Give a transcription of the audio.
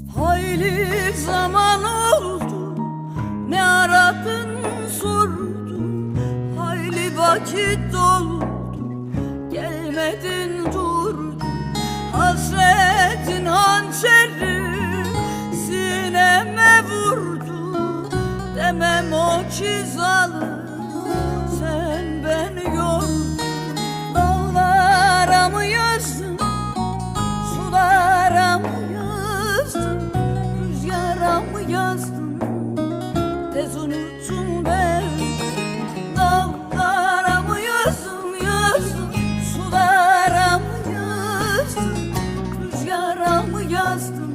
Hayli zaman oldu, ne aradın sordum. Hayli vakit oldu, gelmedin durdun. Hasretin hançeri sineme vurdu. Demem o ki zalim, sen beni yordun. Dağlara mı yazdın, sulara mı yazdın, rüzgara mı yazdın, tez unuttun beni. Dağlara mı yazdın, sulara mı yazdın, rüzgara mı yazdın,